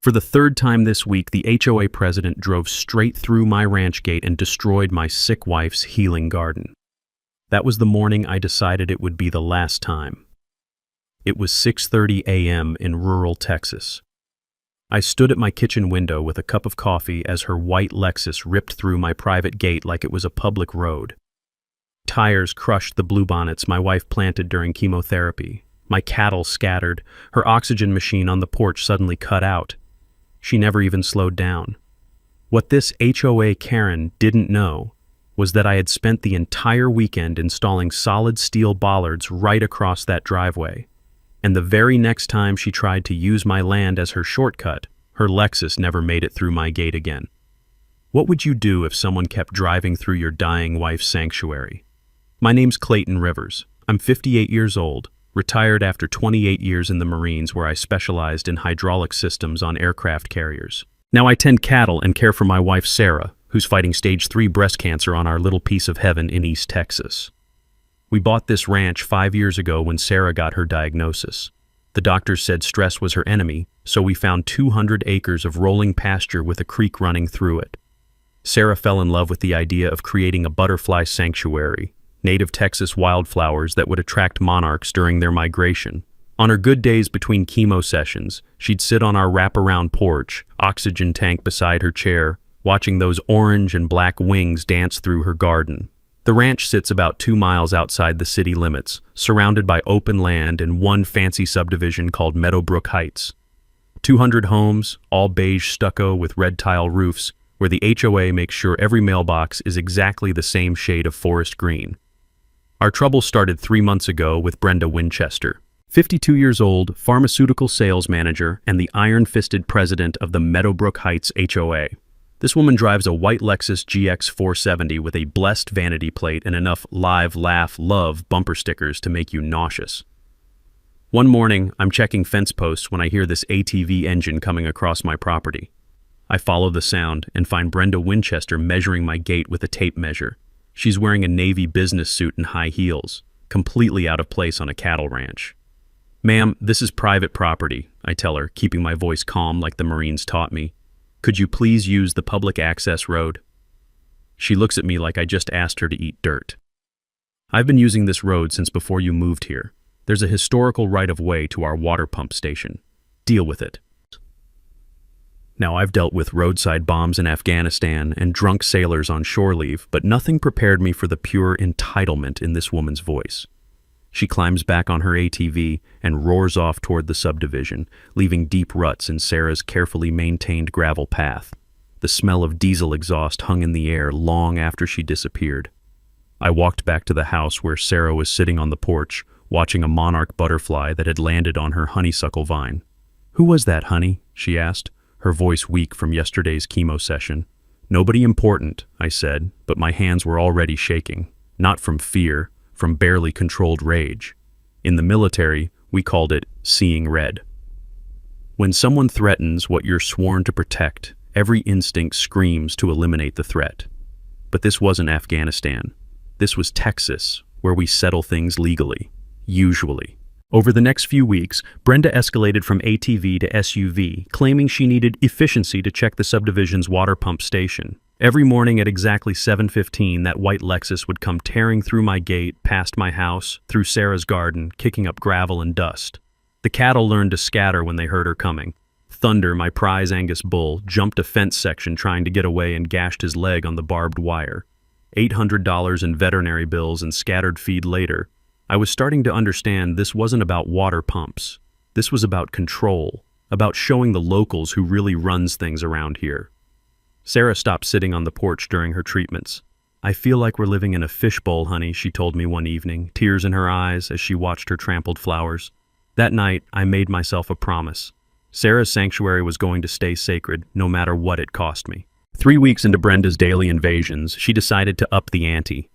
For the third time this week, the HOA president drove straight through my ranch gate and destroyed my sick wife's healing garden. That was the morning I decided it would be the last time. It was 6:30 a.m. in rural Texas. I stood at my kitchen window with a cup of coffee as her white Lexus ripped through my private gate like it was a public road. Tires crushed the bluebonnets my wife planted during chemotherapy. My cattle scattered. Her oxygen machine on the porch suddenly cut out. She never even slowed down. What this HOA Karen didn't know was that I had spent the entire weekend installing solid steel bollards right across that driveway. And the very next time she tried to use my land as her shortcut, her Lexus never made it through my gate again. What would you do if someone kept driving through your dying wife's sanctuary? My name's Clayton Rivers. I'm 58 years old, retired after 28 years in the Marines where I specialized in hydraulic systems on aircraft carriers. Now I tend cattle and care for my wife Sarah, who's fighting stage 3 breast cancer on our little piece of heaven in East Texas. We bought this ranch 5 years ago when Sarah got her diagnosis. The doctors said stress was her enemy, so we found 200 acres of rolling pasture with a creek running through it. Sarah fell in love with the idea of creating a butterfly sanctuary, native Texas wildflowers that would attract monarchs during their migration. On her good days between chemo sessions, she'd sit on our wraparound porch, oxygen tank beside her chair, watching those orange and black wings dance through her garden. The ranch sits about 2 miles outside the city limits, surrounded by open land and one fancy subdivision called Meadowbrook Heights. 200 homes, all beige stucco with red tile roofs, where the HOA makes sure every mailbox is exactly the same shade of forest green. Our trouble started 3 months ago with Brenda Winchester, 52 years old, pharmaceutical sales manager, and the iron-fisted president of the Meadowbrook Heights HOA. This woman drives a white Lexus GX 470 with a blessed vanity plate and enough live, laugh, love bumper stickers to make you nauseous. One morning, I'm checking fence posts when I hear this ATV engine coming across my property. I follow the sound and find Brenda Winchester measuring my gate with a tape measure. She's wearing a navy business suit and high heels, completely out of place on a cattle ranch. "Ma'am, this is private property," I tell her, keeping my voice calm like the Marines taught me. "Could you please use the public access road?" She looks at me like I just asked her to eat dirt. "I've been using this road since before you moved here. There's a historical right-of-way to our water pump station. Deal with it." Now, I've dealt with roadside bombs in Afghanistan and drunk sailors on shore leave, but nothing prepared me for the pure entitlement in this woman's voice. She climbs back on her ATV and roars off toward the subdivision, leaving deep ruts in Sarah's carefully maintained gravel path. The smell of diesel exhaust hung in the air long after she disappeared. I walked back to the house where Sarah was sitting on the porch, watching a monarch butterfly that had landed on her honeysuckle vine. "Who was that, honey?" she asked, her voice weak from yesterday's chemo session. "Nobody important," I said, but my hands were already shaking, not from fear, from barely controlled rage. In the military, we called it seeing red. When someone threatens what you're sworn to protect, every instinct screams to eliminate the threat. But this wasn't Afghanistan. This was Texas, where we settle things legally, usually. Over the next few weeks, Brenda escalated from ATV to SUV, claiming she needed efficiency to check the subdivision's water pump station. Every morning at exactly 7:15, that white Lexus would come tearing through my gate, past my house, through Sarah's garden, kicking up gravel and dust. The cattle learned to scatter when they heard her coming. Thunder, my prize Angus bull, jumped a fence section trying to get away and gashed his leg on the barbed wire. $800 in veterinary bills and scattered feed later, I was starting to understand this wasn't about water pumps. This was about control, about showing the locals who really runs things around here. Sarah stopped sitting on the porch during her treatments. "I feel like we're living in a fishbowl, honey," she told me one evening, tears in her eyes as she watched her trampled flowers. That night, I made myself a promise. Sarah's sanctuary was going to stay sacred, no matter what it cost me. 3 weeks into Brenda's daily invasions, she decided to up the ante.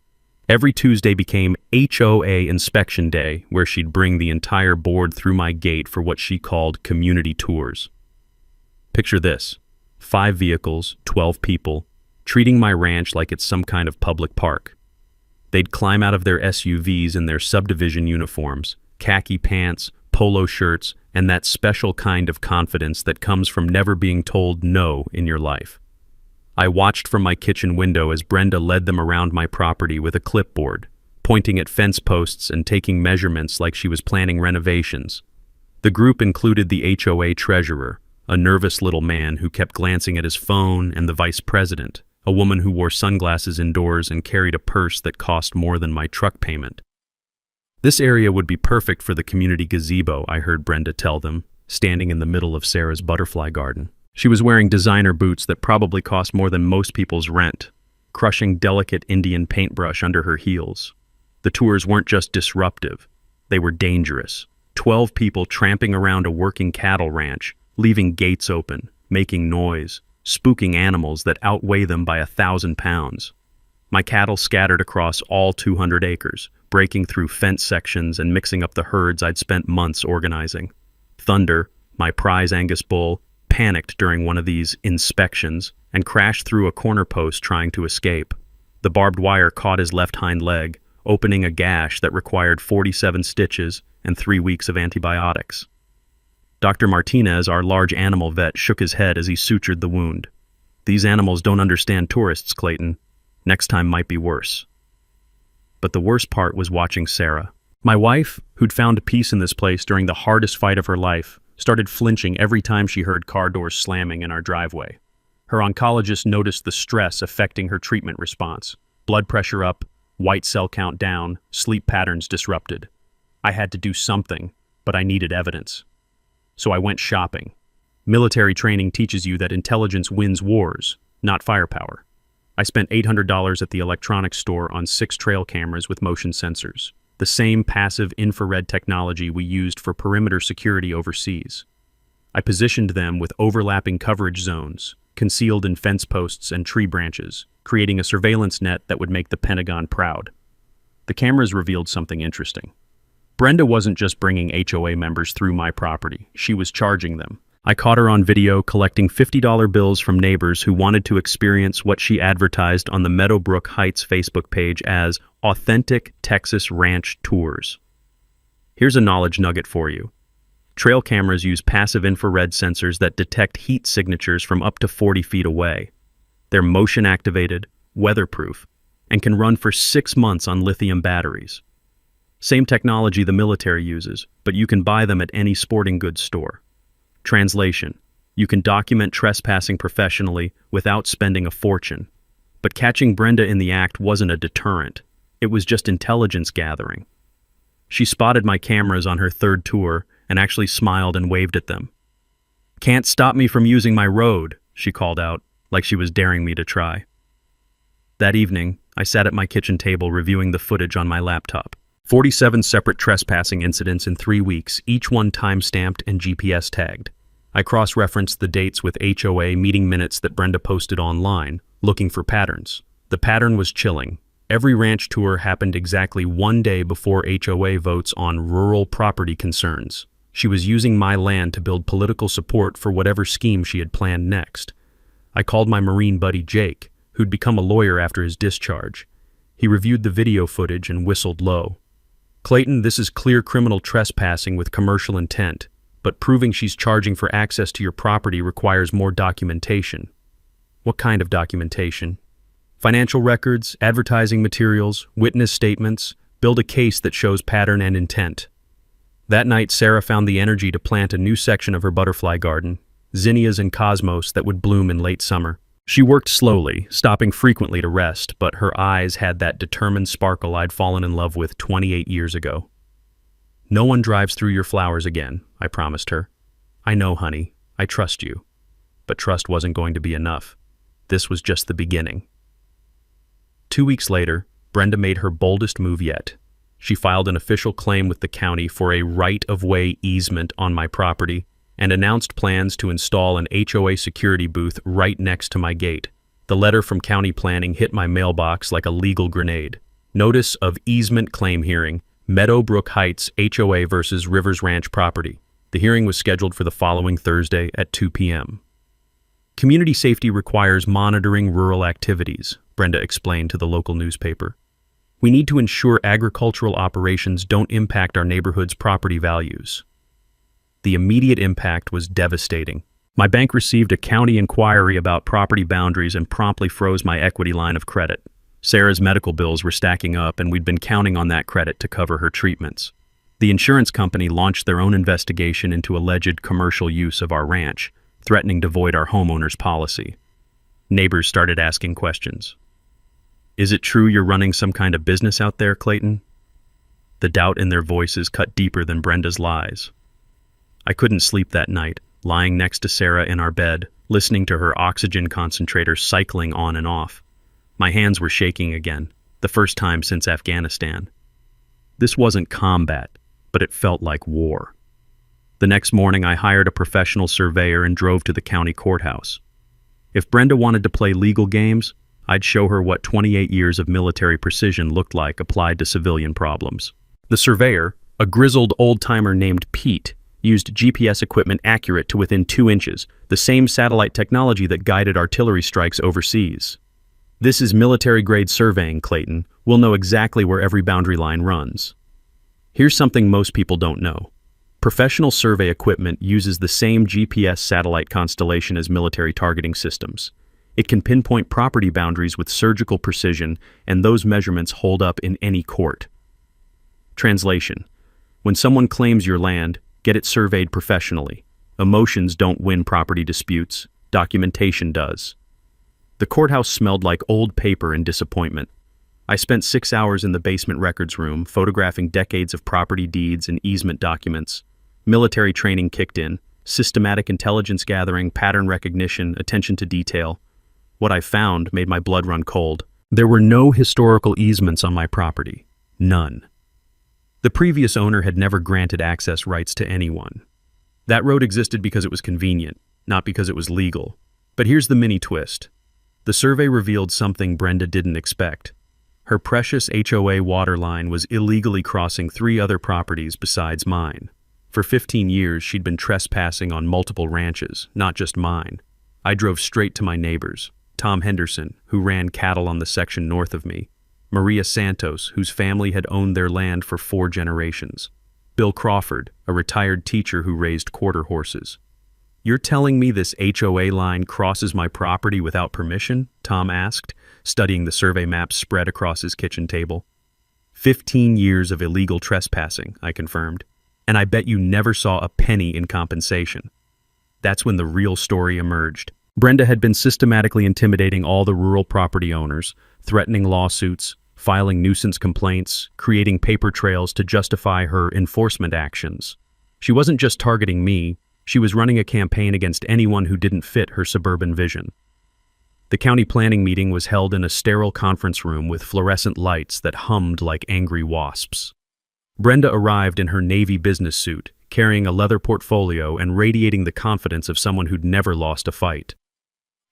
Every Tuesday became HOA inspection day, where she'd bring the entire board through my gate for what she called community tours. Picture this: 5 vehicles, 12 people, treating my ranch like it's some kind of public park. They'd climb out of their SUVs in their subdivision uniforms, khaki pants, polo shirts, and that special kind of confidence that comes from never being told no in your life. I watched from my kitchen window as Brenda led them around my property with a clipboard, pointing at fence posts and taking measurements like she was planning renovations. The group included the HOA treasurer, a nervous little man who kept glancing at his phone, and the vice president, a woman who wore sunglasses indoors and carried a purse that cost more than my truck payment. This area would be perfect for the community gazebo, I heard Brenda tell them, standing in the middle of Sarah's butterfly garden. She was wearing designer boots that probably cost more than most people's rent, crushing delicate Indian paintbrush under her heels. The tours weren't just disruptive, they were dangerous. 12 people tramping around a working cattle ranch, leaving gates open, making noise, spooking animals that outweigh them by 1,000 pounds. My cattle scattered across all 200 acres, breaking through fence sections and mixing up the herds I'd spent months organizing. Thunder, my prize Angus bull, panicked during one of these inspections and crashed through a corner post trying to escape. The barbed wire caught his left hind leg, opening a gash that required 47 stitches and 3 weeks of antibiotics. Dr. Martinez, our large animal vet, shook his head as he sutured the wound. These animals don't understand tourists, Clayton. Next time might be worse. But the worst part was watching Sarah. My wife, who'd found peace in this place during the hardest fight of her life, started flinching every time she heard car doors slamming in our driveway. Her oncologist noticed the stress affecting her treatment response. Blood pressure up, white cell count down, sleep patterns disrupted. I had to do something, but I needed evidence. So I went shopping. Military training teaches you that intelligence wins wars, not firepower. I spent $800 at the electronics store on 6 trail cameras with motion sensors, the same passive infrared technology we used for perimeter security overseas. I positioned them with overlapping coverage zones, concealed in fence posts and tree branches, creating a surveillance net that would make the Pentagon proud. The cameras revealed something interesting. Brenda wasn't just bringing HOA members through my property, she was charging them. I caught her on video collecting $50 bills from neighbors who wanted to experience what she advertised on the Meadowbrook Heights Facebook page as authentic Texas ranch tours. Here's a knowledge nugget for you. Trail cameras use passive infrared sensors that detect heat signatures from up to 40 feet away. They're motion-activated, weatherproof, and can run for 6 months on lithium batteries. Same technology the military uses, but you can buy them at any sporting goods store. Translation: you can document trespassing professionally without spending a fortune. But catching Brenda in the act wasn't a deterrent. It was just intelligence gathering. She spotted my cameras on her 3rd tour and actually smiled and waved at them. "Can't stop me from using my road," she called out, like she was daring me to try. That evening, I sat at my kitchen table reviewing the footage on my laptop. 47 separate trespassing incidents in 3 weeks, each one time-stamped and GPS tagged. I cross-referenced the dates with HOA meeting minutes that Brenda posted online, looking for patterns. The pattern was chilling. Every ranch tour happened exactly 1 day before HOA votes on rural property concerns. She was using my land to build political support for whatever scheme she had planned next. I called my Marine buddy Jake, who'd become a lawyer after his discharge. He reviewed the video footage and whistled low. "Clayton, this is clear criminal trespassing with commercial intent, but proving she's charging for access to your property requires more documentation." "What kind of documentation?" "Financial records, advertising materials, witness statements. Build a case that shows pattern and intent." That night, Sarah found the energy to plant a new section of her butterfly garden, zinnias and cosmos that would bloom in late summer. She worked slowly, stopping frequently to rest, but her eyes had that determined sparkle I'd fallen in love with 28 years ago. "No one drives through your flowers again," I promised her. "I know, honey. I trust you." But trust wasn't going to be enough. This was just the beginning. 2 weeks later, Brenda made her boldest move yet. She filed an official claim with the county for a right-of-way easement on my property and announced plans to install an HOA security booth right next to my gate. The letter from county planning hit my mailbox like a legal grenade. Notice of easement claim hearing, Meadowbrook Heights HOA versus Rivers Ranch property. The hearing was scheduled for the following Thursday at 2 p.m. "Community safety requires monitoring rural activities," Brenda explained to the local newspaper. "We need to ensure agricultural operations don't impact our neighborhood's property values. The immediate impact was devastating. My bank received a county inquiry about property boundaries and promptly froze my equity line of credit. Sarah's medical bills were stacking up, and we'd been counting on that credit to cover her treatments. The insurance company launched their own investigation into alleged commercial use of our ranch, threatening to void our homeowners policy. Neighbors started asking questions. "Is it true you're running some kind of business out there, Clayton?" The doubt in their voices cut deeper than Brenda's lies. I couldn't sleep that night, lying next to Sarah in our bed, listening to her oxygen concentrator cycling on and off. My hands were shaking again, the first time since Afghanistan. This wasn't combat, but it felt like war. The next morning, I hired a professional surveyor and drove to the county courthouse. If Brenda wanted to play legal games, I'd show her what 28 years of military precision looked like applied to civilian problems. The surveyor, a grizzled old-timer named Pete, used GPS equipment accurate to within 2 inches, the same satellite technology that guided artillery strikes overseas. "This is military-grade surveying, Clayton. We'll know exactly where every boundary line runs." Here's something most people don't know. Professional survey equipment uses the same GPS satellite constellation as military targeting systems. It can pinpoint property boundaries with surgical precision, and those measurements hold up in any court. Translation: when someone claims your land, get it surveyed professionally. Emotions don't win property disputes, documentation does. The courthouse smelled like old paper and disappointment. I spent 6 hours in the basement records room, photographing decades of property deeds and easement documents. Military training kicked in, systematic intelligence gathering, pattern recognition, attention to detail. What I found made my blood run cold. There were no historical easements on my property. None. The previous owner had never granted access rights to anyone. That road existed because it was convenient, not because it was legal. But here's the mini twist. The survey revealed something Brenda didn't expect. Her precious HOA water line was illegally crossing 3 other properties besides mine. For 15 years, she'd been trespassing on multiple ranches, not just mine. I drove straight to my neighbors. Tom Henderson, who ran cattle on the section north of me. Maria Santos, whose family had owned their land for 4 generations. Bill Crawford, a retired teacher who raised quarter horses. "You're telling me this HOA line crosses my property without permission?" Tom asked, studying the survey maps spread across his kitchen table. 15 years of illegal trespassing, I confirmed. "And I bet you never saw a penny in compensation." That's when the real story emerged. Brenda had been systematically intimidating all the rural property owners, threatening lawsuits, filing nuisance complaints, creating paper trails to justify her enforcement actions. She wasn't just targeting me, she was running a campaign against anyone who didn't fit her suburban vision. The county planning meeting was held in a sterile conference room with fluorescent lights that hummed like angry wasps. Brenda arrived in her Navy business suit, carrying a leather portfolio and radiating the confidence of someone who'd never lost a fight.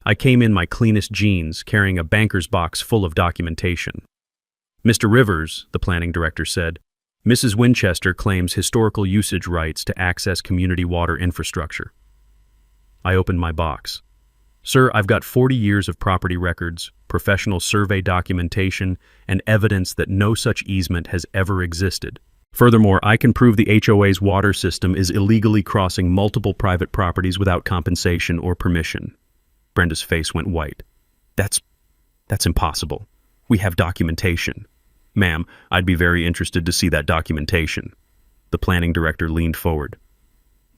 I came in my cleanest jeans, carrying a banker's box full of documentation. "Mr. Rivers," the planning director said, "Mrs. Winchester claims historical usage rights to access community water infrastructure." I opened my box. "Sir, I've got 40 years of property records, professional survey documentation, and evidence that no such easement has ever existed. Furthermore, I can prove the HOA's water system is illegally crossing multiple private properties without compensation or permission." Brenda's face went white. That's impossible. We have documentation." "Ma'am, I'd be very interested to see that documentation." The planning director leaned forward.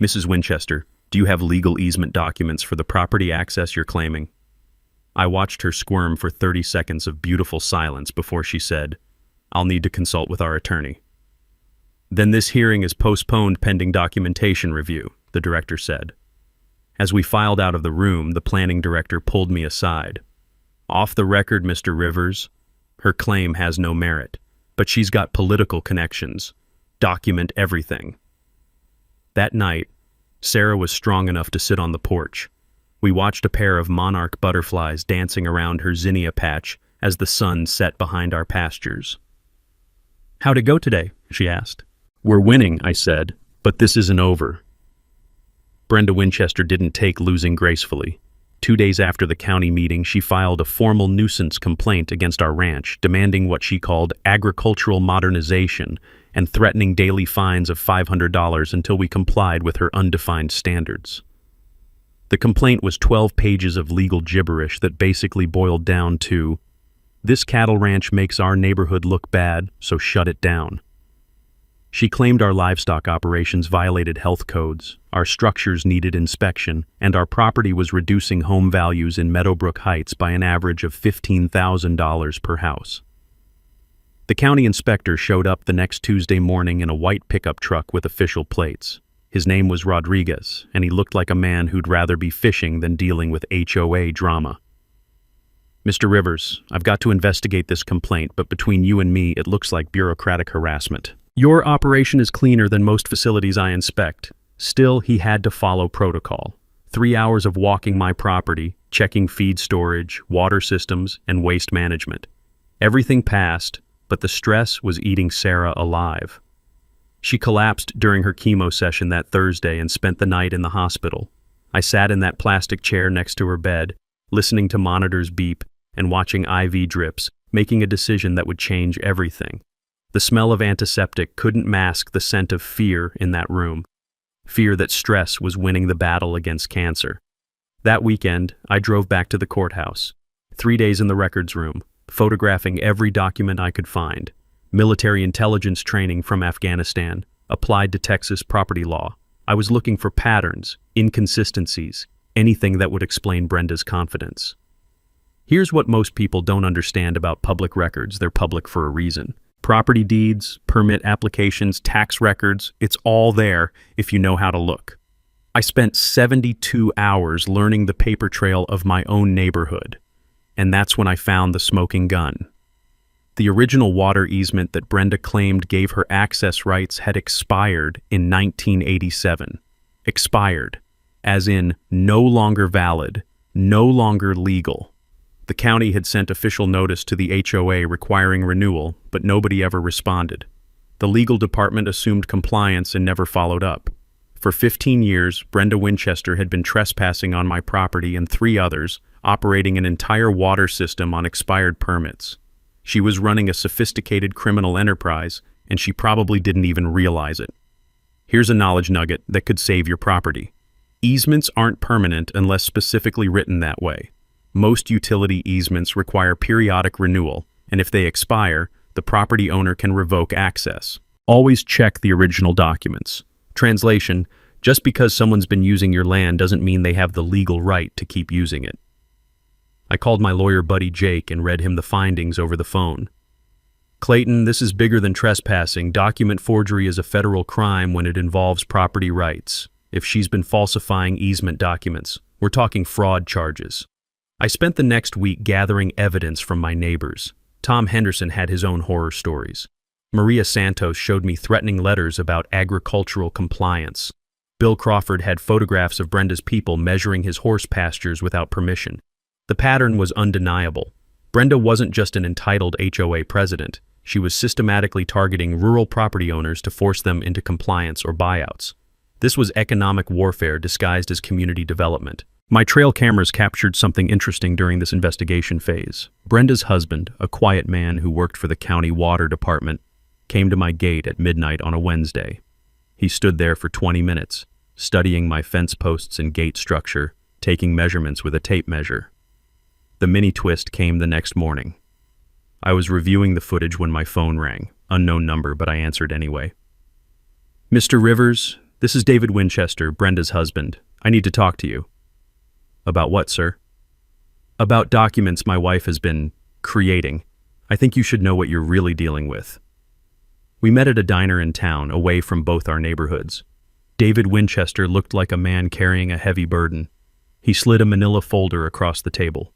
"Mrs. Winchester, do you have legal easement documents for the property access you're claiming?" I watched her squirm for 30 seconds of beautiful silence before she said, "I'll need to consult with our attorney." "Then this hearing is postponed pending documentation review," the director said. As we filed out of the room, the planning director pulled me aside. "Off the record, Mr. Rivers. Her claim has no merit, but she's got political connections. Document everything." That night, Sarah was strong enough to sit on the porch. We watched a pair of monarch butterflies dancing around her zinnia patch as the sun set behind our pastures. "How'd it go today?" she asked. "We're winning," I said, "but this isn't over." Brenda Winchester didn't take losing gracefully. 2 days after the county meeting, she filed a formal nuisance complaint against our ranch, demanding what she called agricultural modernization and threatening daily fines of $500 until we complied with her undefined standards. The complaint was 12 pages of legal gibberish that basically boiled down to, "This cattle ranch makes our neighborhood look bad, so shut it down." She claimed our livestock operations violated health codes, our structures needed inspection, and our property was reducing home values in Meadowbrook Heights by an average of $15,000 per house. The county inspector showed up the next Tuesday morning in a white pickup truck with official plates. His name was Rodriguez, and he looked like a man who'd rather be fishing than dealing with HOA drama. "Mr. Rivers, I've got to investigate this complaint, but between you and me, it looks like bureaucratic harassment. Your operation is cleaner than most facilities I inspect." Still, he had to follow protocol. 3 hours of walking my property, checking feed storage, water systems, and waste management. Everything passed, but the stress was eating Sarah alive. She collapsed during her chemo session that Thursday and spent the night in the hospital. I sat in that plastic chair next to her bed, listening to monitors beep and watching IV drips, making a decision that would change everything. The smell of antiseptic couldn't mask the scent of fear in that room. Fear that stress was winning the battle against cancer. That weekend, I drove back to the courthouse. 3 days in the records room, photographing every document I could find. Military intelligence training from Afghanistan, applied to Texas property law. I was looking for patterns, inconsistencies, anything that would explain Brenda's confidence. Here's what most people don't understand about public records. They're public for a reason. Property deeds, permit applications, tax records, it's all there if you know how to look. I spent 72 hours learning the paper trail of my own neighborhood, and that's when I found the smoking gun. The original water easement that Brenda claimed gave her access rights had expired in 1987. Expired, as in no longer valid, no longer legal. The county had sent official notice to the HOA requiring renewal, but nobody ever responded. The legal department assumed compliance and never followed up. For 15 years, Brenda Winchester had been trespassing on my property and 3 others, operating an entire water system on expired permits. She was running a sophisticated criminal enterprise, and she probably didn't even realize it. Here's a knowledge nugget that could save your property. Easements aren't permanent unless specifically written that way. Most utility easements require periodic renewal, and if they expire, the property owner can revoke access. Always check the original documents. Translation: just because someone's been using your land doesn't mean they have the legal right to keep using it. I called my lawyer buddy Jake and read him the findings over the phone. "Clayton, this is bigger than trespassing. Document forgery is a federal crime when it involves property rights. If she's been falsifying easement documents, we're talking fraud charges." I spent the next week gathering evidence from my neighbors. Tom Henderson had his own horror stories. Maria Santos showed me threatening letters about agricultural compliance. Bill Crawford had photographs of Brenda's people measuring his horse pastures without permission. The pattern was undeniable. Brenda wasn't just an entitled HOA president. She was systematically targeting rural property owners to force them into compliance or buyouts. This was economic warfare disguised as community development. My trail cameras captured something interesting during this investigation phase. Brenda's husband, a quiet man who worked for the county water department, came to my gate at midnight on a Wednesday. He stood there for 20 minutes, studying my fence posts and gate structure, taking measurements with a tape measure. The mini twist came the next morning. I was reviewing the footage when my phone rang. Unknown number, but I answered anyway. "Mr. Rivers, this is David Winchester, Brenda's husband. I need to talk to you." "About what, sir?" "About documents my wife has been creating. I think you should know what you're really dealing with." We met at a diner in town, away from both our neighborhoods. David Winchester looked like a man carrying a heavy burden. He slid a manila folder across the table.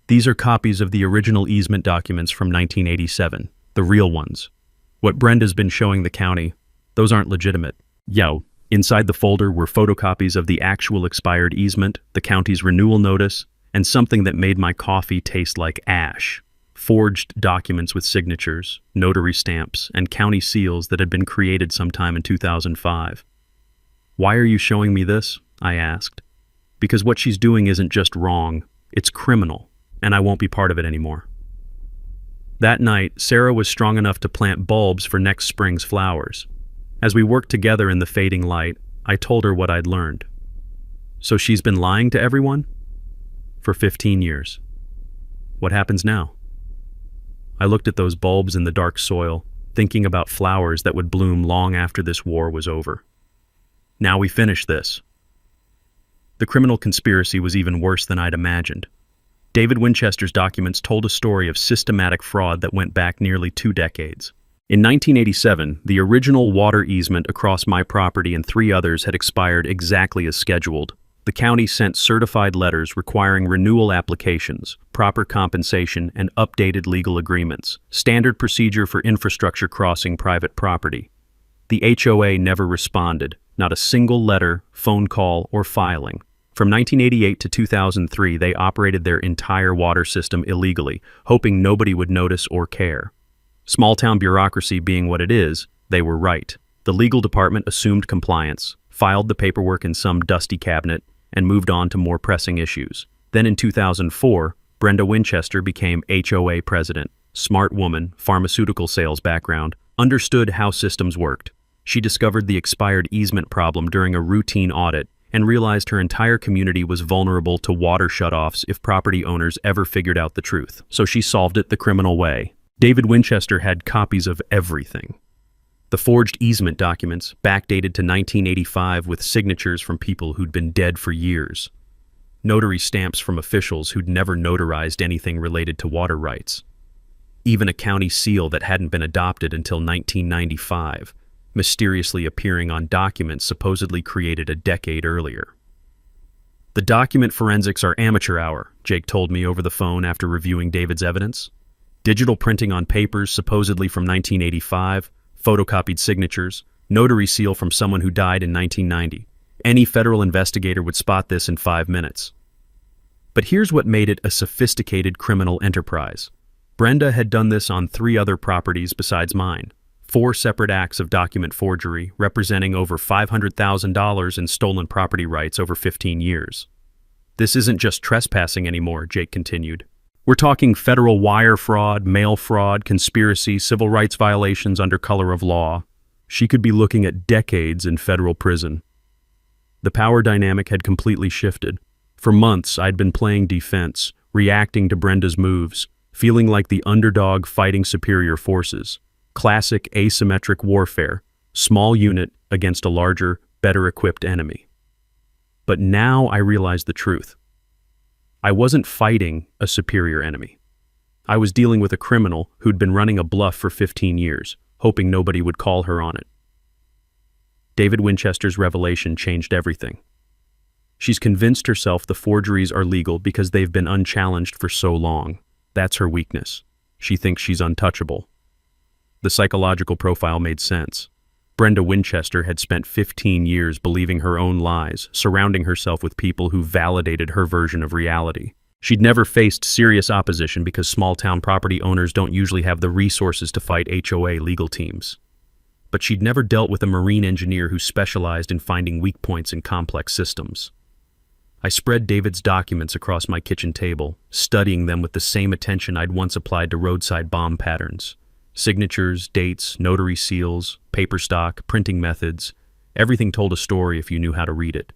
"These are copies of the original easement documents from 1987, the real ones. What Brenda's been showing the county, those aren't legitimate." Yo. Inside the folder were photocopies of the actual expired easement, the county's renewal notice, and something that made my coffee taste like ash. Forged documents with signatures, notary stamps, and county seals that had been created sometime in 2005. "Why are you showing me this?" I asked. "Because what she's doing isn't just wrong, it's criminal, and I won't be part of it anymore." That night, Sarah was strong enough to plant bulbs for next spring's flowers. As we worked together in the fading light, I told her what I'd learned. So she's been lying to everyone? For 15 years. What happens now? I looked at those bulbs in the dark soil, thinking about flowers that would bloom long after this war was over. Now we finish this. The criminal conspiracy was even worse than I'd imagined. David Winchester's documents told a story of systematic fraud that went back nearly 2 decades. In 1987, the original water easement across my property and 3 others had expired exactly as scheduled. The county sent certified letters requiring renewal applications, proper compensation, and updated legal agreements, standard procedure for infrastructure crossing private property. The HOA never responded, not a single letter, phone call, or filing. From 1988 to 2003, they operated their entire water system illegally, hoping nobody would notice or care. Small-town bureaucracy being what it is, they were right. The legal department assumed compliance, filed the paperwork in some dusty cabinet, and moved on to more pressing issues. Then in 2004, Brenda Winchester became HOA president. Smart woman, pharmaceutical sales background, understood how systems worked. She discovered the expired easement problem during a routine audit and realized her entire community was vulnerable to water shutoffs if property owners ever figured out the truth. So she solved it the criminal way. David Winchester had copies of everything. The forged easement documents, backdated to 1985 with signatures from people who'd been dead for years. Notary stamps from officials who'd never notarized anything related to water rights. Even a county seal that hadn't been adopted until 1995, mysteriously appearing on documents supposedly created a decade earlier. The document forensics are amateur hour, Jake told me over the phone after reviewing David's evidence. Digital printing on papers supposedly from 1985, photocopied signatures, notary seal from someone who died in 1990. Any federal investigator would spot this in 5 minutes. But here's what made it a sophisticated criminal enterprise. Brenda had done this on 3 other properties besides mine. 4 separate acts of document forgery representing over $500,000 in stolen property rights over 15 years. This isn't just trespassing anymore, Jake continued. We're talking federal wire fraud, mail fraud, conspiracy, civil rights violations under color of law. She could be looking at decades in federal prison. The power dynamic had completely shifted. For months, I'd been playing defense, reacting to Brenda's moves, feeling like the underdog fighting superior forces. Classic asymmetric warfare, small unit against a larger, better-equipped enemy. But now I realized the truth. I wasn't fighting a superior enemy. I was dealing with a criminal who'd been running a bluff for 15 years, hoping nobody would call her on it. David Winchester's revelation changed everything. She's convinced herself the forgeries are legal because they've been unchallenged for so long. That's her weakness. She thinks she's untouchable. The psychological profile made sense. Brenda Winchester had spent 15 years believing her own lies, surrounding herself with people who validated her version of reality. She'd never faced serious opposition because small-town property owners don't usually have the resources to fight HOA legal teams. But she'd never dealt with a marine engineer who specialized in finding weak points in complex systems. I spread David's documents across my kitchen table, studying them with the same attention I'd once applied to roadside bomb patterns. Signatures, dates, notary seals, paper stock, printing methods. Everything told a story if you knew how to read it.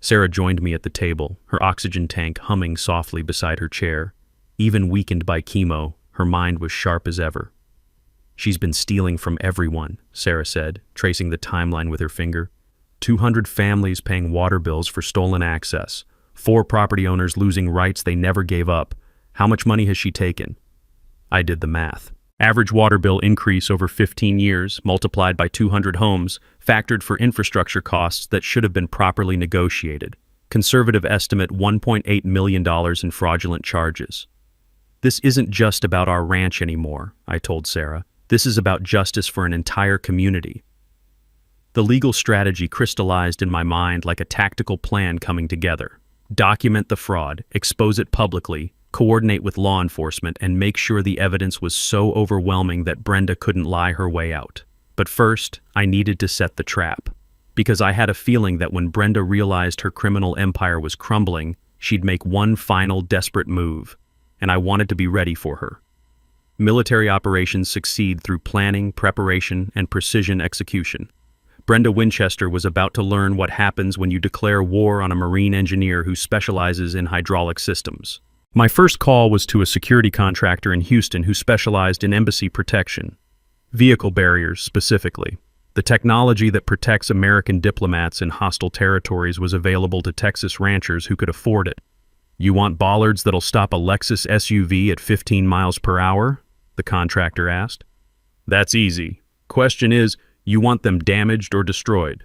Sarah joined me at the table, her oxygen tank humming softly beside her chair. Even weakened by chemo, her mind was sharp as ever. She's been stealing from everyone, Sarah said, tracing the timeline with her finger. 200 families paying water bills for stolen access. 4 property owners losing rights they never gave up. How much money has she taken? I did the math. Average water bill increase over 15 years, multiplied by 200 homes, factored for infrastructure costs that should have been properly negotiated. Conservative estimate $1.8 million in fraudulent charges. This isn't just about our ranch anymore, I told Sarah. This is about justice for an entire community. The legal strategy crystallized in my mind like a tactical plan coming together. Document the fraud, expose it publicly, coordinate with law enforcement, and make sure the evidence was so overwhelming that Brenda couldn't lie her way out. But first, I needed to set the trap. Because I had a feeling that when Brenda realized her criminal empire was crumbling, she'd make one final desperate move, and I wanted to be ready for her. Military operations succeed through planning, preparation, and precision execution. Brenda Winchester was about to learn what happens when you declare war on a marine engineer who specializes in hydraulic systems. My first call was to a security contractor in Houston who specialized in embassy protection. Vehicle barriers, specifically. The technology that protects American diplomats in hostile territories was available to Texas ranchers who could afford it. "You want bollards that'll stop a Lexus SUV at 15 miles per hour?" the contractor asked. "That's easy. Question is, you want them damaged or destroyed?"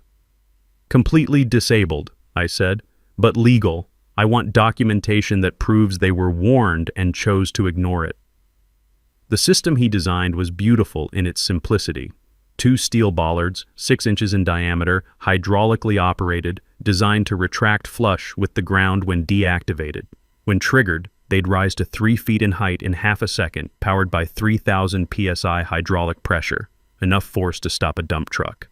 "Completely disabled," I said, "but legal. I want documentation that proves they were warned and chose to ignore it." The system he designed was beautiful in its simplicity. 2 steel bollards, 6 inches in diameter, hydraulically operated, designed to retract flush with the ground when deactivated. When triggered, they'd rise to 3 feet in height in half a second, powered by 3,000 psi hydraulic pressure, enough force to stop a dump truck.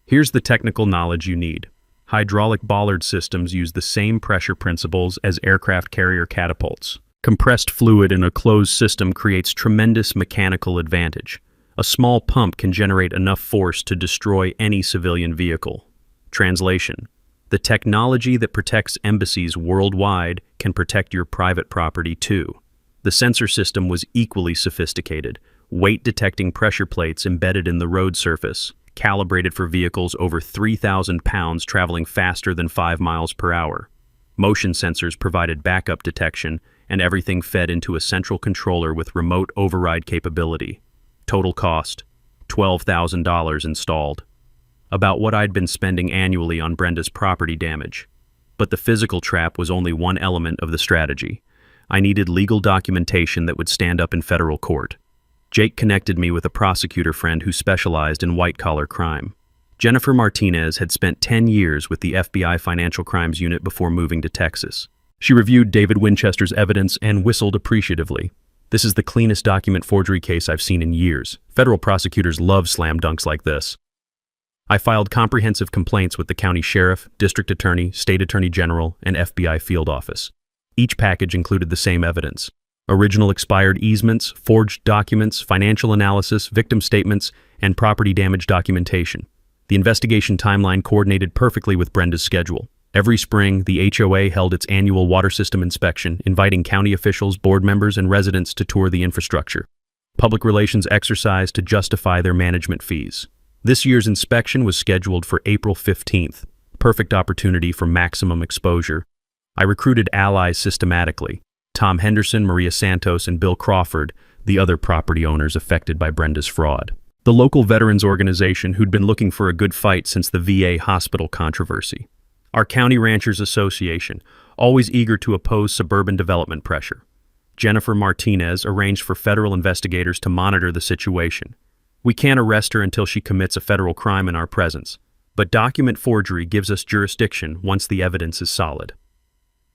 Here's the technical knowledge you need. Hydraulic bollard systems use the same pressure principles as aircraft carrier catapults. Compressed fluid in a closed system creates tremendous mechanical advantage. A small pump can generate enough force to destroy any civilian vehicle. Translation: the technology that protects embassies worldwide can protect your private property too. The sensor system was equally sophisticated, weight-detecting pressure plates embedded in the road surface, calibrated for vehicles over 3,000 pounds traveling faster than 5 miles per hour. Motion sensors provided backup detection, and everything fed into a central controller with remote override capability. Total cost, $12,000 installed. About what I'd been spending annually on Brenda's property damage. But the physical trap was only one element of the strategy. I needed legal documentation that would stand up in federal court. Jake connected me with a prosecutor friend who specialized in white-collar crime. Jennifer Martinez had spent 10 years with the FBI Financial Crimes Unit before moving to Texas. She reviewed David Winchester's evidence and whistled appreciatively. "This is the cleanest document forgery case I've seen in years. Federal prosecutors love slam dunks like this." I filed comprehensive complaints with the county sheriff, district attorney, state attorney general, and FBI field office. Each package included the same evidence: original expired easements, forged documents, financial analysis, victim statements, and property damage documentation. The investigation timeline coordinated perfectly with Brenda's schedule. Every spring, the HOA held its annual water system inspection, inviting county officials, board members, and residents to tour the infrastructure. Public relations exercise to justify their management fees. This year's inspection was scheduled for April 15th, perfect opportunity for maximum exposure. I recruited allies systematically: Tom Henderson, Maria Santos, and Bill Crawford, the other property owners affected by Brenda's fraud. The local veterans organization who'd been looking for a good fight since the VA hospital controversy. Our County Ranchers Association, always eager to oppose suburban development pressure. Jennifer Martinez arranged for federal investigators to monitor the situation. We can't arrest her until she commits a federal crime in our presence, but document forgery gives us jurisdiction once the evidence is solid.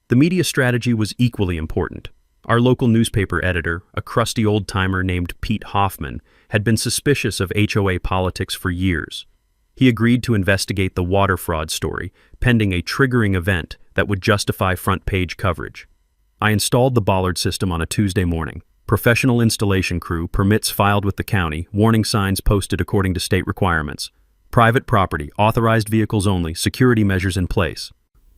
The media strategy was equally important. Our local newspaper editor, a crusty old-timer named Pete Hoffman, had been suspicious of HOA politics for years. He agreed to investigate the water fraud story, pending a triggering event that would justify front-page coverage. I installed the bollard system on a Tuesday morning. Professional installation crew, permits filed with the county, warning signs posted according to state requirements. Private property, authorized vehicles only, security measures in place.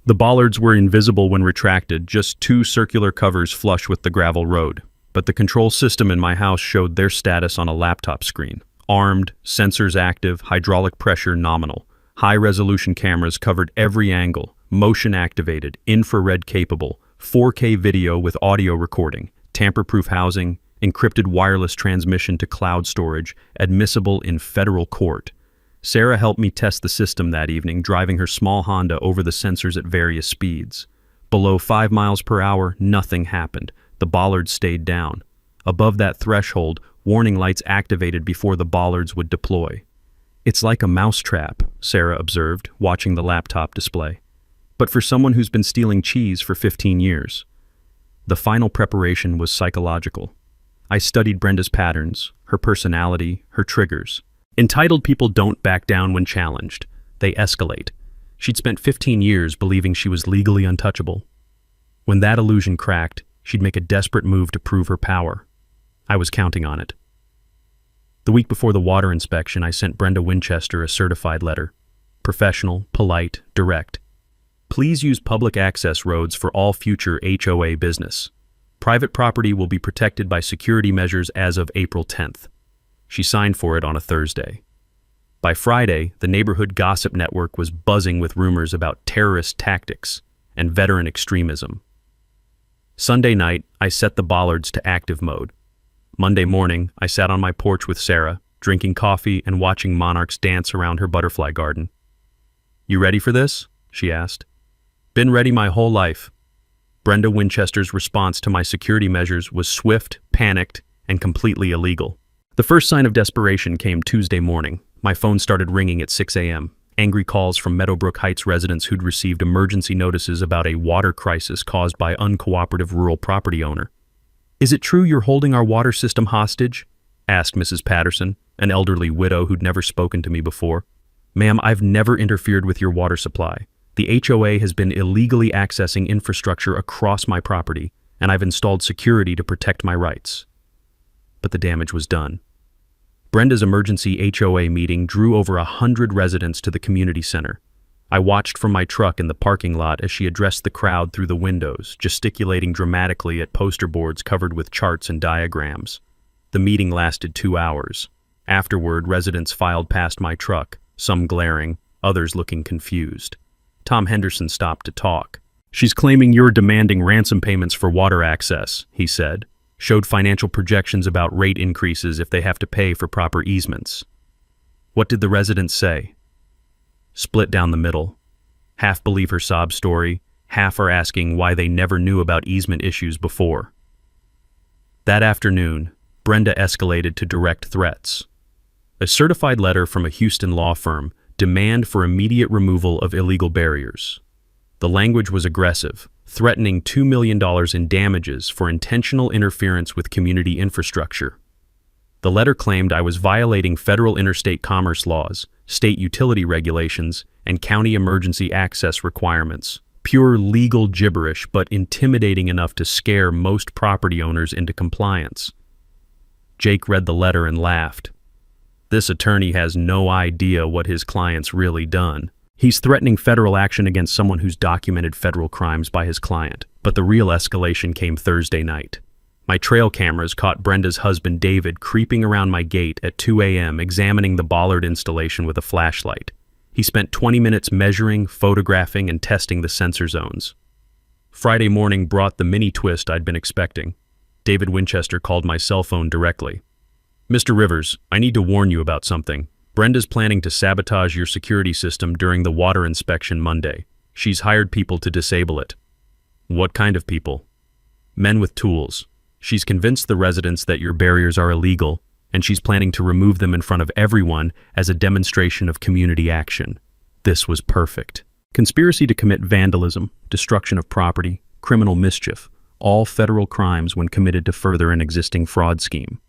The bollards were invisible when retracted, just 2 circular covers flush with the gravel road. But the control system in my house showed their status on a laptop screen. Armed, sensors active, hydraulic pressure nominal. High-resolution cameras covered every angle, motion-activated, infrared-capable, 4K video with audio recording, tamper-proof housing, encrypted wireless transmission to cloud storage, admissible in federal court. Sarah helped me test the system that evening, driving her small Honda over the sensors at various speeds. Below 5 miles per hour, nothing happened. The bollards stayed down. Above that threshold, warning lights activated before the bollards would deploy. "It's like a mousetrap," Sarah observed, watching the laptop display. "But for someone who's been stealing cheese for 15 years. The final preparation was psychological. I studied Brenda's patterns, her personality, her triggers. Entitled people don't back down when challenged. They escalate. She'd spent 15 years believing she was legally untouchable. When that illusion cracked, she'd make a desperate move to prove her power. I was counting on it. The week before the water inspection, I sent Brenda Winchester a certified letter. Professional, polite, direct. Please use public access roads for all future HOA business. Private property will be protected by security measures as of April 10th. She signed for it on a Thursday. By Friday, the neighborhood gossip network was buzzing with rumors about terrorist tactics and veteran extremism. Sunday night, I set the Bollards to active mode. Monday morning, I sat on my porch with Sarah, drinking coffee and watching monarchs dance around her butterfly garden. "You ready for this?" she asked. "Been ready my whole life." Brenda Winchester's response to my security measures was swift, panicked, and completely illegal. The first sign of desperation came Tuesday morning. My phone started ringing at 6 a.m. Angry calls from Meadowbrook Heights residents who'd received emergency notices about a water crisis caused by uncooperative rural property owner. "Is it true you're holding our water system hostage?" asked Mrs. Patterson, an elderly widow who'd never spoken to me before. "Ma'am, I've never interfered with your water supply. The HOA has been illegally accessing infrastructure across my property, and I've installed security to protect my rights." But the damage was done. Brenda's emergency HOA meeting drew over 100 residents to the community center. I watched from my truck in the parking lot as she addressed the crowd through the windows, gesticulating dramatically at poster boards covered with charts and diagrams. The meeting lasted 2 hours. Afterward, residents filed past my truck, some glaring, others looking confused. Tom Henderson stopped to talk. "She's claiming you're demanding ransom payments for water access," he said. Showed financial projections about rate increases if they have to pay for proper easements. What did the residents say? Split down the middle. Half believe her sob story, half are asking why they never knew about easement issues before. That afternoon, Brenda escalated to direct threats. A certified letter from a Houston law firm demanded for immediate removal of illegal barriers. The language was aggressive, threatening $2 million in damages for intentional interference with community infrastructure. The letter claimed I was violating federal interstate commerce laws, state utility regulations, and county emergency access requirements. Pure legal gibberish, but intimidating enough to scare most property owners into compliance. Jake read the letter and laughed. This attorney has no idea what his client's really done. He's threatening federal action against someone who's documented federal crimes by his client. But the real escalation came Thursday night. My trail cameras caught Brenda's husband David creeping around my gate at 2 a.m. examining the bollard installation with a flashlight. He spent 20 minutes measuring, photographing, and testing the sensor zones. Friday morning brought the mini twist I'd been expecting. David Winchester called my cell phone directly. "Mr. Rivers, I need to warn you about something. Brenda's planning to sabotage your security system during the water inspection Monday. She's hired people to disable it." "What kind of people?" "Men with tools. She's convinced the residents that your barriers are illegal, and she's planning to remove them in front of everyone as a demonstration of community action." This was perfect. Conspiracy to commit vandalism, destruction of property, criminal mischief, all federal crimes when committed to further an existing fraud scheme.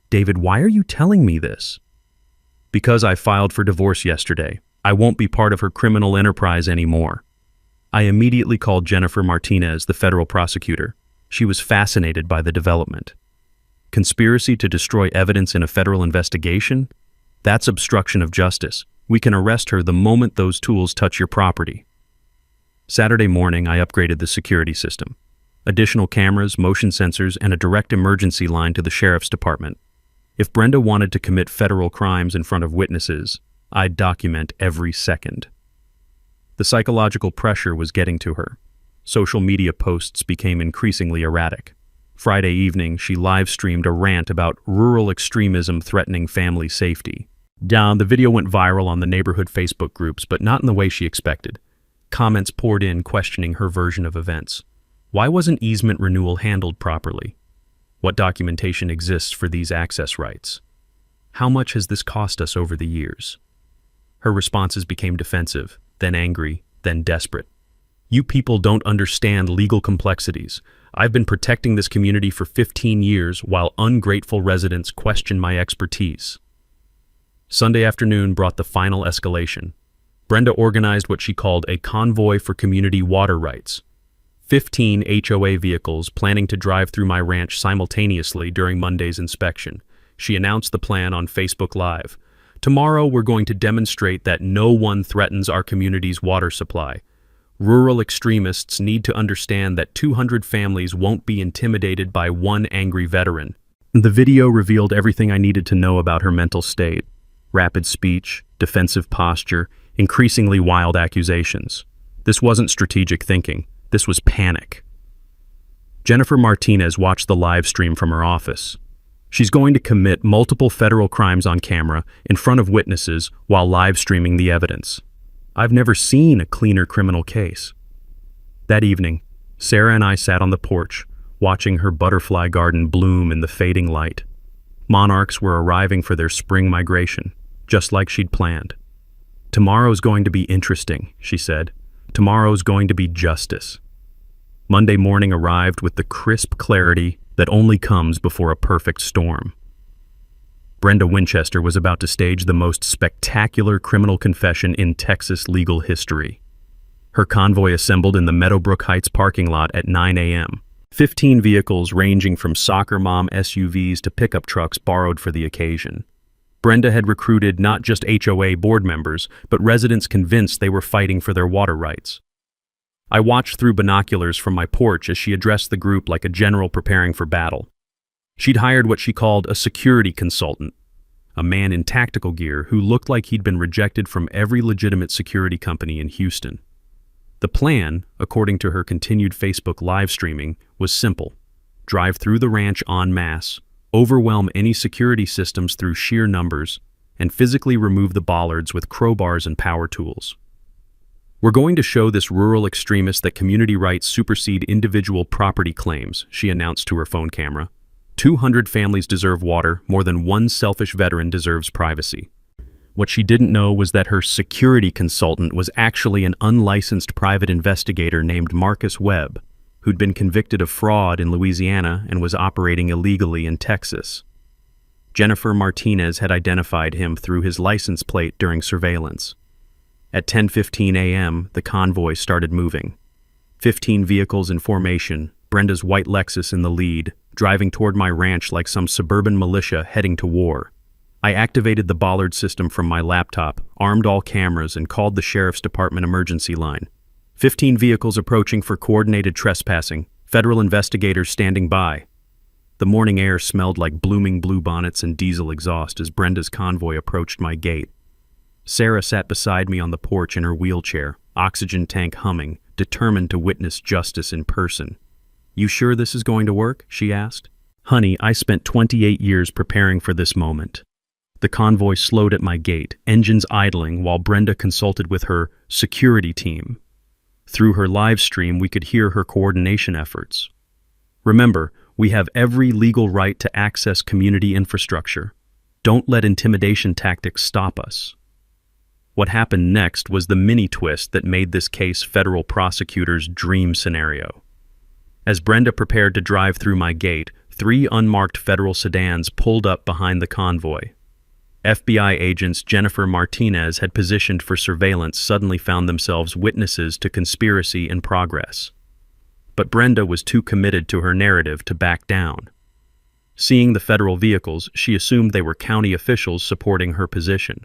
"David, why are you telling me this?" "Because I filed for divorce yesterday. I won't be part of her criminal enterprise anymore." I immediately called Jennifer Martinez, the federal prosecutor. She was fascinated by the development. Conspiracy to destroy evidence in a federal investigation? That's obstruction of justice. We can arrest her the moment those tools touch your property. Saturday morning, I upgraded the security system. Additional cameras, motion sensors, and a direct emergency line to the sheriff's department. If Brenda wanted to commit federal crimes in front of witnesses, I'd document every second. The psychological pressure was getting to her. Social media posts became increasingly erratic. Friday evening, she live-streamed a rant about rural extremism threatening family safety. The video went viral on the neighborhood Facebook groups, but not in the way she expected. Comments poured in questioning her version of events. Why wasn't easement renewal handled properly? What documentation exists for these access rights? How much has this cost us over the years? Her responses became defensive, then angry, then desperate. "You people don't understand legal complexities. I've been protecting this community for 15 years while ungrateful residents question my expertise." Sunday afternoon brought the final escalation. Brenda organized what she called a convoy for community water rights. 15 HOA vehicles planning to drive through my ranch simultaneously during Monday's inspection. She announced the plan on Facebook Live. Tomorrow, we're going to demonstrate that no one threatens our community's water supply. Rural extremists need to understand that 200 families won't be intimidated by one angry veteran. The video revealed everything I needed to know about her mental state: rapid speech, defensive posture, increasingly wild accusations. This wasn't strategic thinking. This was panic. Jennifer Martinez watched the live stream from her office. She's going to commit multiple federal crimes on camera in front of witnesses while live streaming the evidence. I've never seen a cleaner criminal case. That evening, Sarah and I sat on the porch, watching her butterfly garden bloom in the fading light. Monarchs were arriving for their spring migration, just like she'd planned. "Tomorrow's going to be interesting," she said. "Tomorrow's going to be justice." Monday morning arrived with the crisp clarity that only comes before a perfect storm. Brenda Winchester was about to stage the most spectacular criminal confession in Texas legal history. Her convoy assembled in the Meadowbrook Heights parking lot at 9 a.m. 15 vehicles ranging from soccer mom SUVs to pickup trucks borrowed for the occasion. Brenda had recruited not just HOA board members, but residents convinced they were fighting for their water rights. I watched through binoculars from my porch as she addressed the group like a general preparing for battle. She'd hired what she called a security consultant, a man in tactical gear who looked like he'd been rejected from every legitimate security company in Houston. The plan, according to her continued Facebook live streaming, was simple: drive through the ranch en masse, overwhelm any security systems through sheer numbers, and physically remove the bollards with crowbars and power tools. "We're going to show this rural extremist that community rights supersede individual property claims," she announced to her phone camera. 200 families deserve water, more than one selfish veteran deserves privacy. What she didn't know was that her security consultant was actually an unlicensed private investigator named Marcus Webb, who'd been convicted of fraud in Louisiana and was operating illegally in Texas. Jennifer Martinez had identified him through his license plate during surveillance. At 10:15 a.m., the convoy started moving. 15 vehicles in formation, Brenda's white Lexus in the lead, driving toward my ranch like some suburban militia heading to war. I activated the bollard system from my laptop, armed all cameras, and called the sheriff's department emergency line. 15 vehicles approaching for coordinated trespassing, federal investigators standing by. The morning air smelled like blooming bluebonnets and diesel exhaust as Brenda's convoy approached my gate. Sarah sat beside me on the porch in her wheelchair, oxygen tank humming, determined to witness justice in person. "You sure this is going to work?" she asked. "Honey, I spent 28 years preparing for this moment." The convoy slowed at my gate, engines idling while Brenda consulted with her security team. Through her live stream, we could hear her coordination efforts. "Remember, we have every legal right to access community infrastructure. Don't let intimidation tactics stop us." What happened next was the mini-twist that made this case federal prosecutors' dream scenario. As Brenda prepared to drive through my gate, 3 unmarked federal sedans pulled up behind the convoy. FBI agents Jennifer Martinez had positioned for surveillance suddenly found themselves witnesses to conspiracy in progress. But Brenda was too committed to her narrative to back down. Seeing the federal vehicles, she assumed they were county officials supporting her position.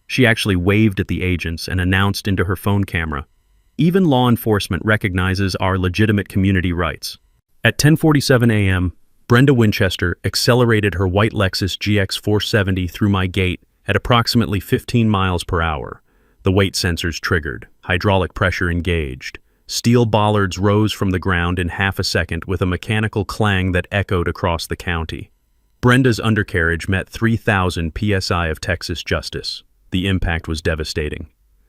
She actually waved at the agents and announced into her phone camera, "Even law enforcement recognizes our legitimate community rights." At 10:47 a.m., Brenda Winchester accelerated her white Lexus GX 470 through my gate at approximately 15 miles per hour. The weight sensors triggered, hydraulic pressure engaged. Steel bollards rose from the ground in half a second with a mechanical clang that echoed across the county. Brenda's undercarriage met 3,000 psi of Texas justice. The impact was devastating.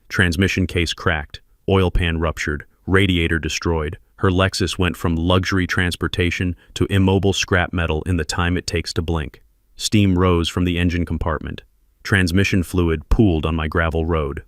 Transmission case cracked, oil pan ruptured, radiator destroyed. Her Lexus went from luxury transportation to immobile scrap metal in the time it takes to blink. Steam rose from the engine compartment. Transmission fluid pooled on my gravel road.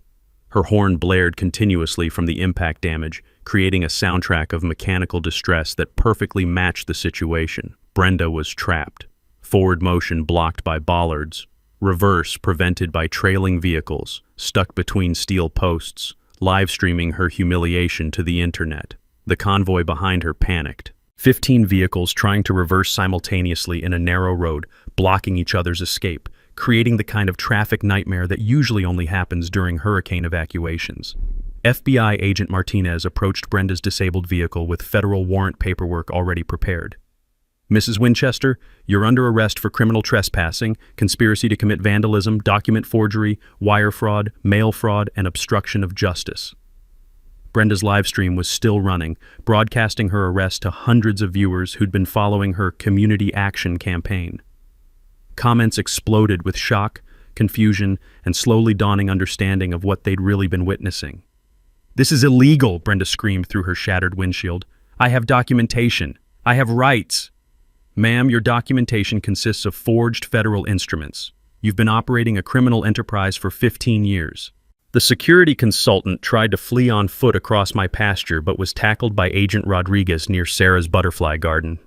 Her horn blared continuously from the impact damage, creating a soundtrack of mechanical distress that perfectly matched the situation. Brenda was trapped. Forward motion blocked by bollards. Reverse prevented by trailing vehicles, stuck between steel posts, live streaming her humiliation to the internet. The convoy behind her panicked. 15 vehicles trying to reverse simultaneously in a narrow road, blocking each other's escape, creating the kind of traffic nightmare that usually only happens during hurricane evacuations. FBI agent Martinez approached Brenda's disabled vehicle with federal warrant paperwork already prepared. "Mrs. Winchester, you're under arrest for criminal trespassing, conspiracy to commit vandalism, document forgery, wire fraud, mail fraud, and obstruction of justice." Brenda's live stream was still running, broadcasting her arrest to hundreds of viewers who'd been following her community action campaign. Comments exploded with shock, confusion, and slowly dawning understanding of what they'd really been witnessing. "This is illegal," Brenda screamed through her shattered windshield. "I have documentation. I have rights." "Ma'am, your documentation consists of forged federal instruments. You've been operating a criminal enterprise for 15 years. The security consultant tried to flee on foot across my pasture but was tackled by Agent Rodriguez near Sarah's butterfly garden.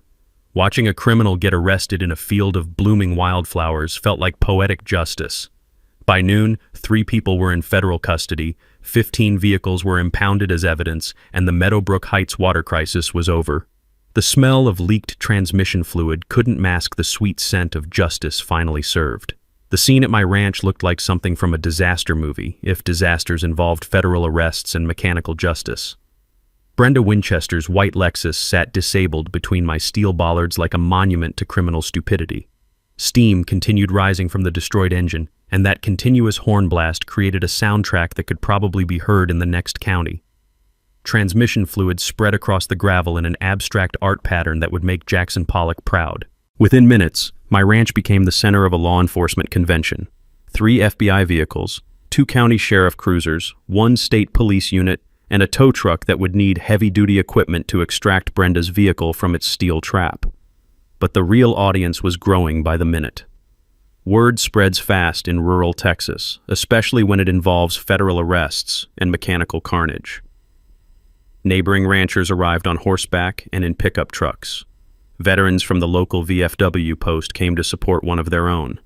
Watching a criminal get arrested in a field of blooming wildflowers felt like poetic justice. By noon, 3 people were in federal custody, 15 vehicles were impounded as evidence, and the Meadowbrook Heights water crisis was over. The smell of leaked transmission fluid couldn't mask the sweet scent of justice finally served. The scene at my ranch looked like something from a disaster movie, if disasters involved federal arrests and mechanical justice. Brenda Winchester's white Lexus sat disabled between my steel bollards like a monument to criminal stupidity. Steam continued rising from the destroyed engine, and that continuous horn blast created a soundtrack that could probably be heard in the next county. Transmission fluid spread across the gravel in an abstract art pattern that would make Jackson Pollock proud. Within minutes, my ranch became the center of a law enforcement convention. 3 FBI vehicles, 2 county sheriff cruisers, 1 state police unit, and a tow truck that would need heavy-duty equipment to extract Brenda's vehicle from its steel trap. But the real audience was growing by the minute. Word spreads fast in rural Texas, especially when it involves federal arrests and mechanical carnage. Neighboring ranchers arrived on horseback and in pickup trucks. Veterans from the local VFW post came to support one of their own.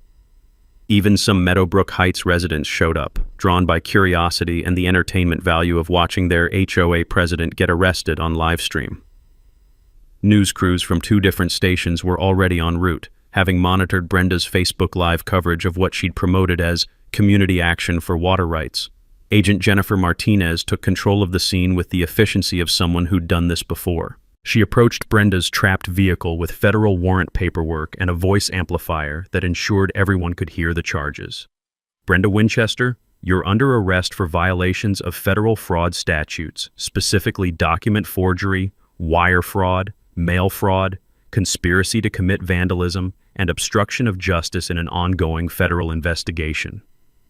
Even some Meadowbrook Heights residents showed up, drawn by curiosity and the entertainment value of watching their HOA president get arrested on live stream. News crews from 2 different stations were already en route, having monitored Brenda's Facebook Live coverage of what she'd promoted as community action for water rights. Agent Jennifer Martinez took control of the scene with the efficiency of someone who'd done this before. She approached Brenda's trapped vehicle with federal warrant paperwork and a voice amplifier that ensured everyone could hear the charges. "Brenda Winchester, you're under arrest for violations of federal fraud statutes, specifically document forgery, wire fraud, mail fraud, conspiracy to commit vandalism, and obstruction of justice in an ongoing federal investigation."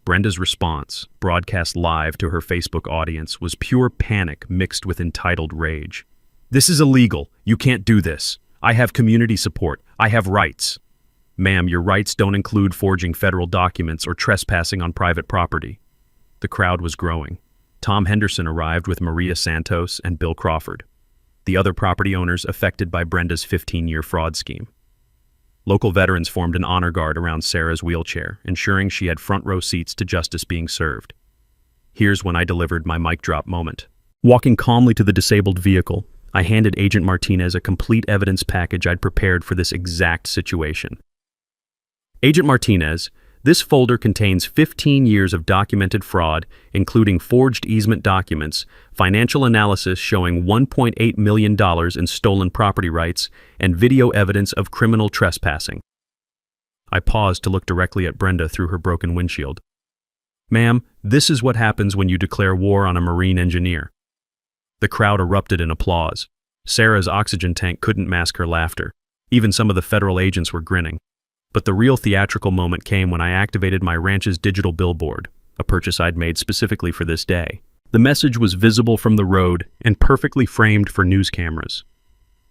Brenda's response, broadcast live to her Facebook audience, was pure panic mixed with entitled rage. "This is illegal. You can't do this. I have community support. I have rights." "Ma'am, your rights don't include forging federal documents or trespassing on private property." The crowd was growing. Tom Henderson arrived with Maria Santos and Bill Crawford, the other property owners affected by Brenda's 15-year fraud scheme. Local veterans formed an honor guard around Sarah's wheelchair, ensuring she had front-row seats to justice being served. Here's when I delivered my mic drop moment. Walking calmly to the disabled vehicle, I handed Agent Martinez a complete evidence package I'd prepared for this exact situation. "Agent Martinez, this folder contains 15 years of documented fraud, including forged easement documents, financial analysis showing $1.8 million in stolen property rights, and video evidence of criminal trespassing." I paused to look directly at Brenda through her broken windshield. "Ma'am, this is what happens when you declare war on a marine engineer." The crowd erupted in applause. Sarah's oxygen tank couldn't mask her laughter. Even some of the federal agents were grinning. But the real theatrical moment came when I activated my ranch's digital billboard, a purchase I'd made specifically for this day. The message was visible from the road and perfectly framed for news cameras.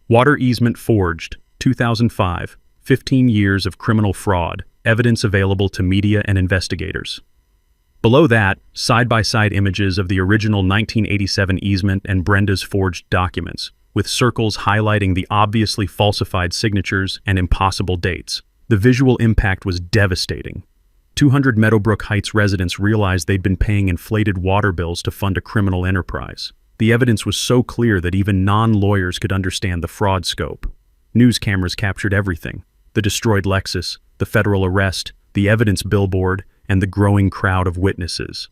"Water easement forged, 2005, 15 years of criminal fraud, evidence available to media and investigators." Below that, side-by-side images of the original 1987 easement and Brenda's forged documents, with circles highlighting the obviously falsified signatures and impossible dates. The visual impact was devastating. 200 Meadowbrook Heights residents realized they'd been paying inflated water bills to fund a criminal enterprise. The evidence was so clear that even non-lawyers could understand the fraud scope. News cameras captured everything: the destroyed Lexus, the federal arrest, the evidence billboard, and the growing crowd of witnesses.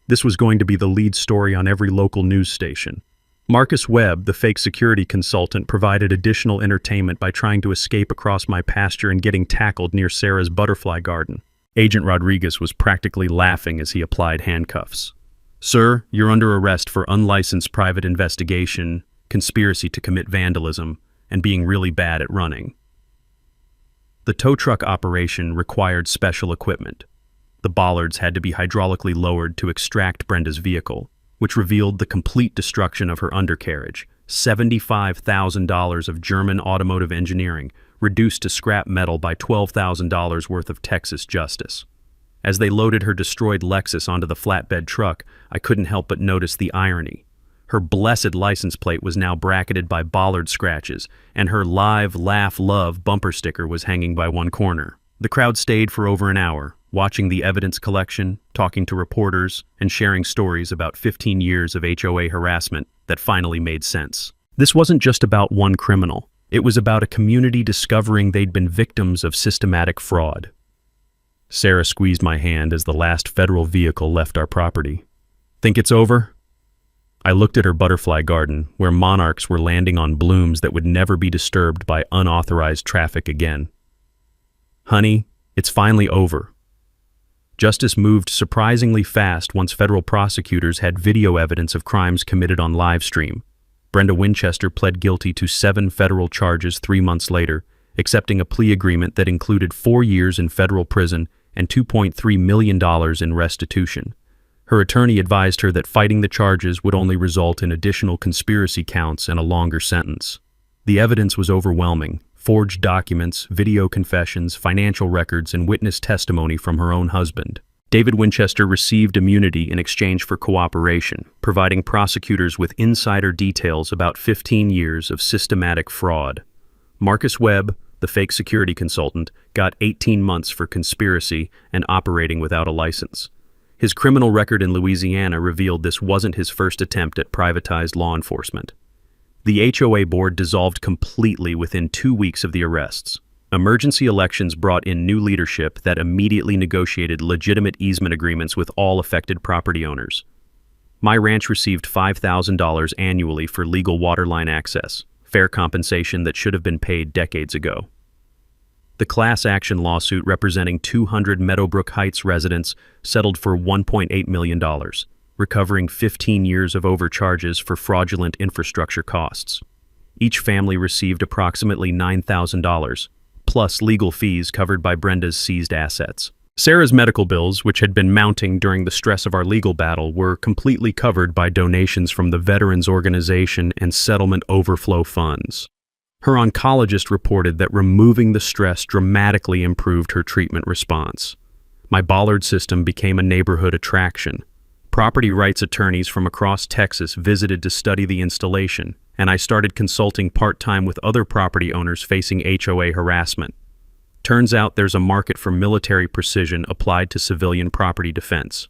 This was going to be the lead story on every local news station. Marcus Webb, the fake security consultant, provided additional entertainment by trying to escape across my pasture and getting tackled near Sarah's butterfly garden. Agent Rodriguez was practically laughing as he applied handcuffs. "Sir, you're under arrest for unlicensed private investigation, conspiracy to commit vandalism, and being really bad at running." The tow truck operation required special equipment. The Bollards had to be hydraulically lowered to extract Brenda's vehicle, which revealed the complete destruction of her undercarriage, $75,000 of German automotive engineering, reduced to scrap metal by $12,000 worth of Texas justice. As they loaded her destroyed Lexus onto the flatbed truck, I couldn't help but notice the irony. Her blessed license plate was now bracketed by bollard scratches, and her "Live, Laugh, Love" bumper sticker was hanging by one corner. The crowd stayed for over an hour, watching the evidence collection, talking to reporters, and sharing stories about 15 years of HOA harassment that finally made sense. This wasn't just about one criminal. It was about a community discovering they'd been victims of systematic fraud. Sarah squeezed my hand as the last federal vehicle left our property. "Think it's over?" I looked at her butterfly garden, where monarchs were landing on blooms that would never be disturbed by unauthorized traffic again. "Honey, it's finally over." Justice moved surprisingly fast once federal prosecutors had video evidence of crimes committed on live stream. Brenda Winchester pled guilty to 7 federal charges 3 months later, accepting a plea agreement that included 4 years in federal prison and $2.3 million in restitution. Her attorney advised her that fighting the charges would only result in additional conspiracy counts and a longer sentence. The evidence was overwhelming: forged documents, video confessions, financial records, and witness testimony from her own husband. David Winchester received immunity in exchange for cooperation, providing prosecutors with insider details about 15 years of systematic fraud. Marcus Webb, the fake security consultant, got 18 months for conspiracy and operating without a license. His criminal record in Louisiana revealed this wasn't his first attempt at privatized law enforcement. The HOA board dissolved completely within 2 weeks of the arrests. Emergency elections brought in new leadership that immediately negotiated legitimate easement agreements with all affected property owners. My ranch received $5,000 annually for legal waterline access, fair compensation that should have been paid decades ago. The class action lawsuit representing 200 Meadowbrook Heights residents settled for $1.8 million, recovering 15 years of overcharges for fraudulent infrastructure costs. Each family received approximately $9,000, plus legal fees covered by Brenda's seized assets. Sarah's medical bills, which had been mounting during the stress of our legal battle, were completely covered by donations from the Veterans Organization and settlement overflow funds. Her oncologist reported that removing the stress dramatically improved her treatment response. My Bollard system became a neighborhood attraction. Property rights attorneys from across Texas visited to study the installation, and I started consulting part-time with other property owners facing HOA harassment. Turns out there's a market for military precision applied to civilian property defense.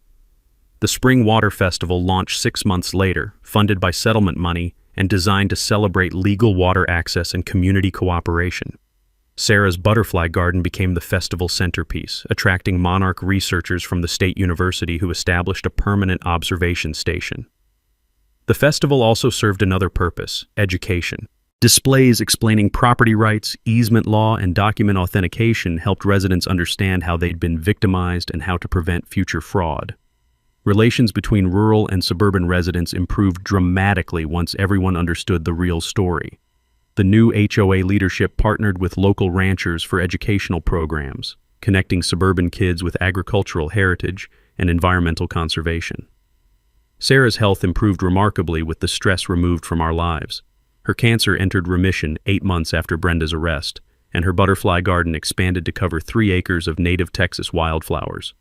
The Spring Water Festival launched 6 months later, funded by settlement money and designed to celebrate legal water access and community cooperation. Sarah's butterfly garden became the festival centerpiece, attracting monarch researchers from the state university who established a permanent observation station. The festival also served another purpose: education. Displays explaining property rights, easement law, and document authentication helped residents understand how they'd been victimized and how to prevent future fraud. Relations between rural and suburban residents improved dramatically once everyone understood the real story. The new HOA leadership partnered with local ranchers for educational programs, connecting suburban kids with agricultural heritage and environmental conservation. Sarah's health improved remarkably with the stress removed from our lives. Her cancer entered remission 8 months after Brenda's arrest, and her butterfly garden expanded to cover 3 acres of native Texas wildflowers.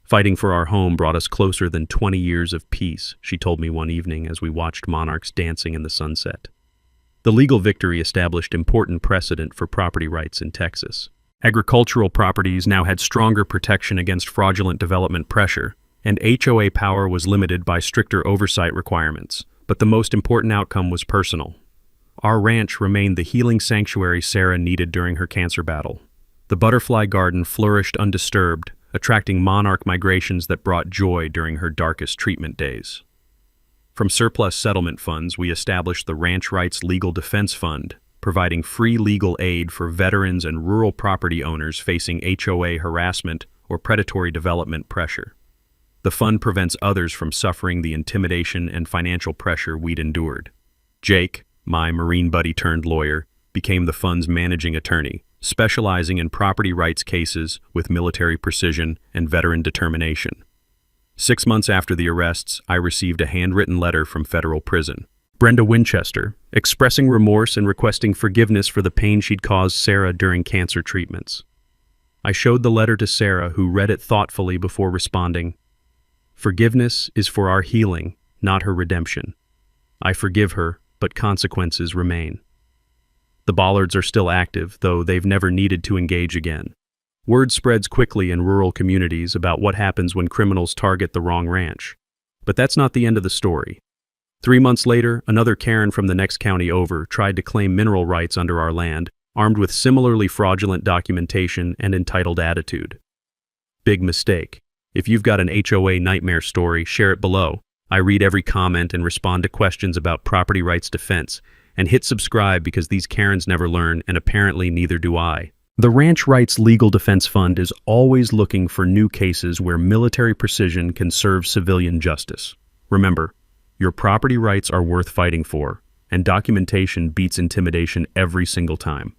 Fighting for our home brought us closer than 20 years of peace, she told me one evening as we watched monarchs dancing in the sunset. The legal victory established important precedent for property rights in Texas. Agricultural properties now had stronger protection against fraudulent development pressure, and HOA power was limited by stricter oversight requirements. But the most important outcome was personal. Our ranch remained the healing sanctuary Sarah needed during her cancer battle. The butterfly garden flourished undisturbed, attracting monarch migrations that brought joy during her darkest treatment days. From surplus settlement funds, we established the Ranch Rights Legal Defense Fund, providing free legal aid for veterans and rural property owners facing HOA harassment or predatory development pressure. The fund prevents others from suffering the intimidation and financial pressure we'd endured. Jake, my Marine buddy turned lawyer, became the fund's managing attorney, specializing in property rights cases with military precision and veteran determination. 6 months after the arrests, I received a handwritten letter from federal prison. Brenda Winchester, expressing remorse and requesting forgiveness for the pain she'd caused Sarah during cancer treatments. I showed the letter to Sarah, who read it thoughtfully before responding, "Forgiveness is for our healing, not her redemption. I forgive her, but consequences remain." The Bollards are still active, though they've never needed to engage again. Word spreads quickly in rural communities about what happens when criminals target the wrong ranch. But that's not the end of the story. 3 months later, another Karen from the next county over tried to claim mineral rights under our land, armed with similarly fraudulent documentation and entitled attitude. Big mistake. If you've got an HOA nightmare story, share it below. I read every comment and respond to questions about property rights defense. And hit subscribe because these Karens never learn, and apparently neither do I. The Ranch Rights Legal Defense Fund is always looking for new cases where military precision can serve civilian justice. Remember, your property rights are worth fighting for, and documentation beats intimidation every single time.